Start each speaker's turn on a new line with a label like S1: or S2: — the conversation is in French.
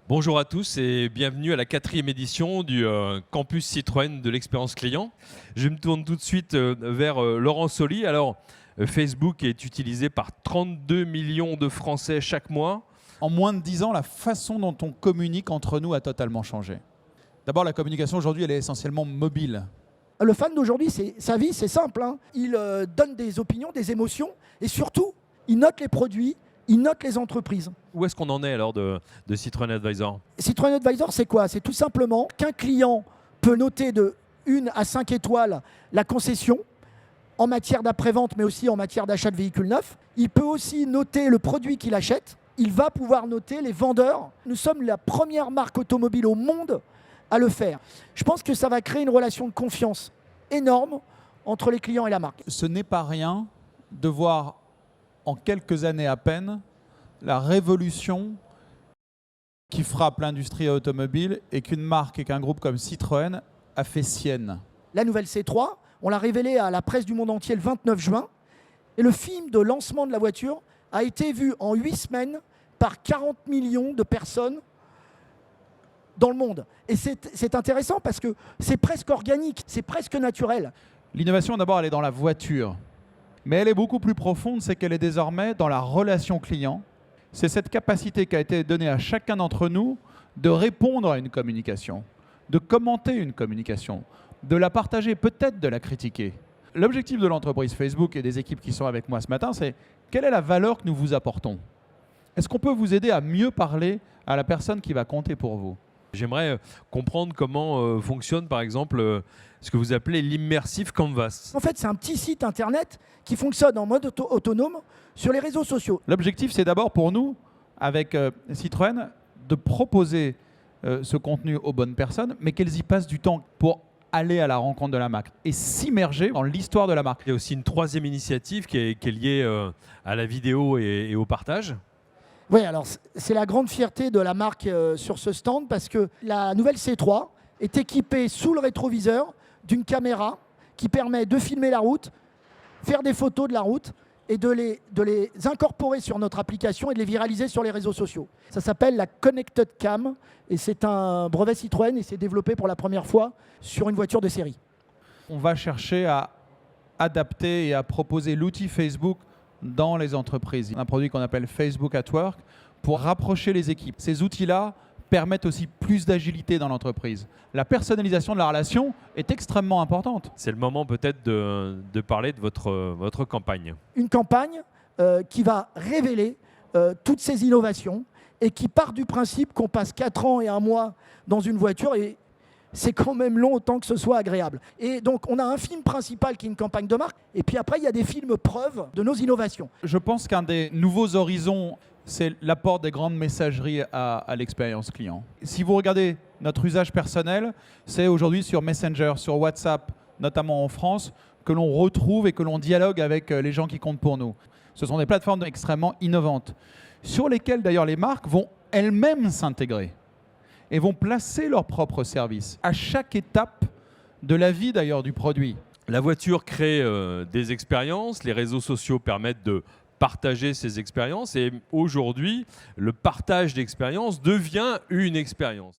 S1: Bonjour à tous et bienvenue à la 4e édition du Campus Citroën de l'expérience client. Je me tourne tout de suite vers Laurent Soli. Alors, Facebook est utilisé par 32 millions de Français chaque mois.
S2: En moins de 10 ans, la façon dont on communique entre nous a totalement changé. D'abord, la communication aujourd'hui, elle est essentiellement mobile.
S3: Le fan d'aujourd'hui, sa vie, c'est simple, hein. Il donne des opinions, des émotions et surtout, il note les produits, il note les entreprises.
S1: Où est-ce qu'on en est alors de Citroën Advisor?
S3: Citroën Advisor, c'est quoi? C'est tout simplement qu'un client peut noter de 1 à 5 étoiles la concession en matière d'après-vente, mais aussi en matière d'achat de véhicules neufs. Il peut aussi noter le produit qu'il achète. Il va pouvoir noter les vendeurs. Nous sommes la première marque automobile au monde à le faire. Je pense que ça va créer une relation de confiance énorme entre les clients et la marque.
S2: Ce n'est pas rien de voir en quelques années à peine la révolution qui frappe l'industrie automobile et qu'une marque et qu'un groupe comme Citroën a fait sienne.
S3: La nouvelle C3, on l'a révélée à la presse du monde entier le 29 juin. Et le film de lancement de la voiture a été vu en 8 semaines par 40 millions de personnes dans le monde. Et c'est intéressant parce que c'est presque organique, c'est presque naturel.
S2: L'innovation, d'abord, elle est dans la voiture. Mais elle est beaucoup plus profonde, c'est qu'elle est désormais dans la relation client. C'est cette capacité qui a été donnée à chacun d'entre nous de répondre à une communication, de commenter une communication, de la partager, peut-être de la critiquer. L'objectif de l'entreprise Facebook et des équipes qui sont avec moi ce matin, c'est quelle est la valeur que nous vous apportons? Est-ce qu'on peut vous aider à mieux parler à la personne qui va compter pour vous?
S1: J'aimerais comprendre comment fonctionne par exemple ce que vous appelez l'immersive canvas.
S3: En fait, c'est un petit site internet qui fonctionne en mode autonome sur les réseaux sociaux.
S2: L'objectif, c'est d'abord pour nous, avec Citroën, de proposer ce contenu aux bonnes personnes, mais qu'elles y passent du temps pour aller à la rencontre de la marque et s'immerger dans l'histoire de la marque.
S1: Il y a aussi une 3e initiative qui est liée à la vidéo et au partage.
S3: Oui, alors c'est la grande fierté de la marque sur ce stand parce que la nouvelle C3 est équipée sous le rétroviseur d'une caméra qui permet de filmer la route, faire des photos de la route et de les incorporer sur notre application et de les viraliser sur les réseaux sociaux. Ça s'appelle la Connected Cam et c'est un brevet Citroën et c'est développé pour la première fois sur une voiture de série.
S2: On va chercher à adapter et à proposer l'outil Facebook dans les entreprises. Un produit qu'on appelle Facebook at Work pour rapprocher les équipes. Ces outils-là permettent aussi plus d'agilité dans l'entreprise. La personnalisation de la relation est extrêmement importante.
S1: C'est le moment peut-être de parler de votre campagne.
S3: Une campagne qui va révéler toutes ces innovations et qui part du principe qu'on passe 4 ans et 1 mois dans une voiture et c'est quand même long autant que ce soit agréable. Et donc, on a un film principal qui est une campagne de marque. Et puis après, il y a des films preuves de nos innovations.
S2: Je pense qu'un des nouveaux horizons, c'est l'apport des grandes messageries à l'expérience client. Si vous regardez notre usage personnel, c'est aujourd'hui sur Messenger, sur WhatsApp, notamment en France, que l'on retrouve et que l'on dialogue avec les gens qui comptent pour nous. Ce sont des plateformes extrêmement innovantes, sur lesquelles d'ailleurs les marques vont elles-mêmes s'intégrer et vont placer leurs propres services à chaque étape de la vie d'ailleurs du produit.
S1: La voiture crée des expériences, les réseaux sociaux permettent de partager ces expériences et aujourd'hui, le partage d'expériences devient une expérience.